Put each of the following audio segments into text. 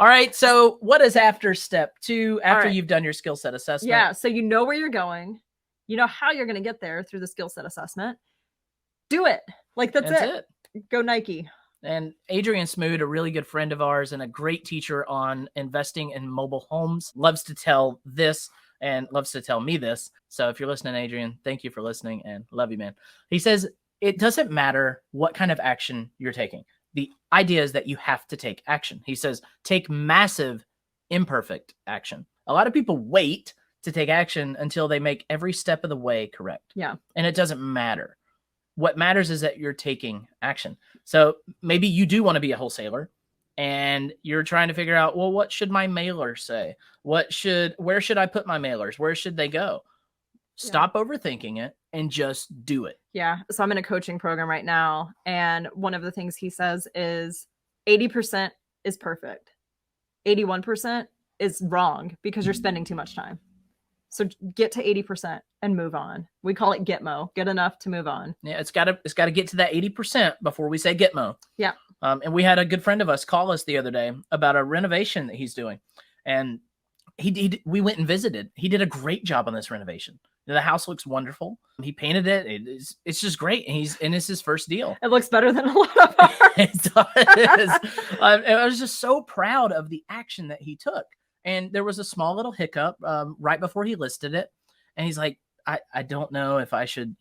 All right. So what is after step 2 after right. you've done your skill set assessment? Yeah. So you know where you're going. You know how you're going to get there through the skill set assessment. Do it. Like, that's it. Go Nike. And Adrian Smoot, a really good friend of ours and a great teacher on investing in mobile homes, loves to tell this and loves to tell me this. So if you're listening, Adrian, thank you for listening and love you, man. He says, it doesn't matter what kind of action you're taking. The idea is that you have to take action. He says, take massive, imperfect action. A lot of people wait to take action until they make every step of the way correct. Yeah. And it doesn't matter. What matters is that you're taking action. So maybe you do want to be a wholesaler and you're trying to figure out, well, what should my mailer say? Where should I put my mailers? Where should they go? Stop overthinking it and just do it. Yeah. So I'm in a coaching program right now. And one of the things he says is 80% is perfect. 81% is wrong because you're spending too much time. So get to 80% and move on. We call it Gitmo. Get enough to move on. Yeah, it's got to get to that 80% before we say Gitmo. Yeah. And we had a good friend of us call us the other day about a renovation that he's doing, and we went and visited. He did a great job on this renovation. The house looks wonderful. He painted it. It's just great. And it's his first deal. It looks better than a lot of ours. It does. I was just so proud of the action that he took. And there was a small little hiccup right before he listed it. And he's like, I don't know if I should,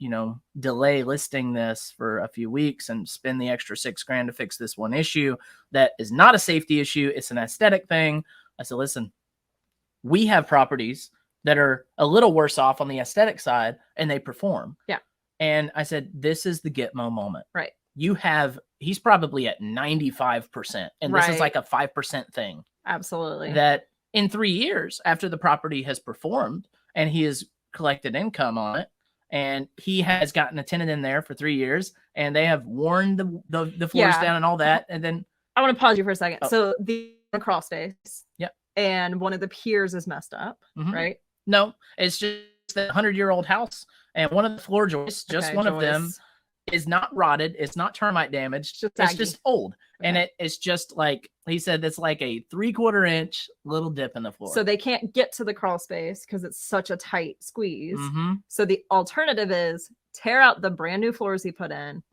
delay listing this for a few weeks and spend the extra $6,000 to fix this one issue that is not a safety issue. It's an aesthetic thing. I said, listen, we have properties that are a little worse off on the aesthetic side and they perform. Yeah. And I said, this is the Gitmo moment. Right. He's probably at 95%. And this is like a 5% thing. Absolutely. That in 3 years after the property has performed and he has collected income on it and he has gotten a tenant in there for 3 years and they have worn the floors down and all that. And then I want to pause you for a second. So the crawl space. Yep. And one of the piers is messed up, right? No, it's just the 100-year-old house. And one of the floor joists, of them, is not rotted. It's not termite damaged. It's just old. Okay. And it's just like, he said, it's like a 3/4 inch little dip in the floor. So they can't get to the crawl space because it's such a tight squeeze. So the alternative is tear out the brand new floors he put in,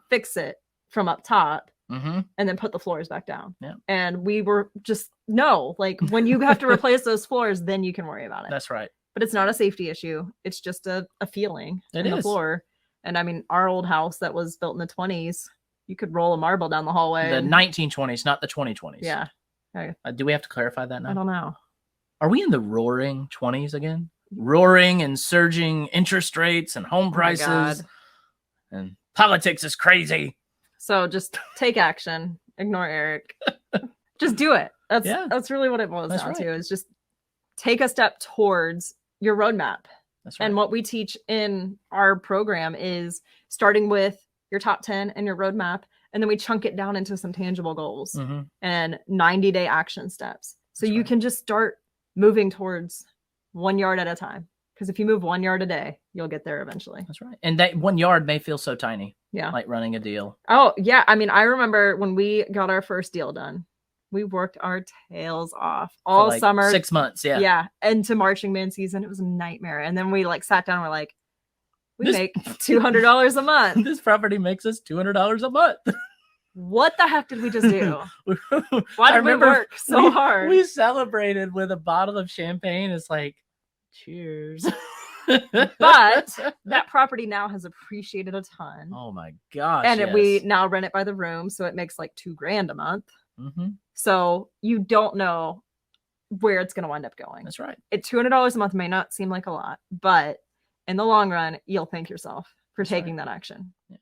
fix it from up top, and then put the floors back down. Yeah. And we were just, no, like when you have to replace those floors, then you can worry about it. That's right. But it's not a safety issue. It's just a feeling in the floor. And I mean, our old house that was built in the 20s, you could roll a marble down the hallway. The 1920s, not the 2020s. Yeah. Okay. Do we have to clarify that now? I don't know. Are we in the roaring 20s again? Roaring and surging interest rates and home prices. And politics is crazy. So just take action. Ignore Eric. Just do it. That's really what it boils down to, is just take a step towards your roadmap. That's right. And what we teach in our program is starting with your top 10 and your roadmap. And then we chunk it down into some tangible goals and 90-day action steps. So you can just start moving towards 1 yard at a time. Because if you move 1 yard a day, you'll get there eventually. That's right. And that 1 yard may feel so tiny. Yeah. Like running a deal. Oh, yeah. I mean, I remember when we got our first deal done, we worked our tails off all summer. 6 months. Yeah. Yeah. Into marching band season. It was a nightmare. And then we sat down and we're like, we make $200 a month. This property makes us $200 a month. What the heck did we just do? Why did we work so hard? We celebrated with a bottle of champagne. It's like, cheers. But that property now has appreciated a ton. Oh my gosh. And we now rent it by the room. So it makes like $2,000 a month. So you don't know where it's going to wind up going. That's right. $200 a month may not seem like a lot, but in the long run, you'll thank yourself for taking that action. Yeah.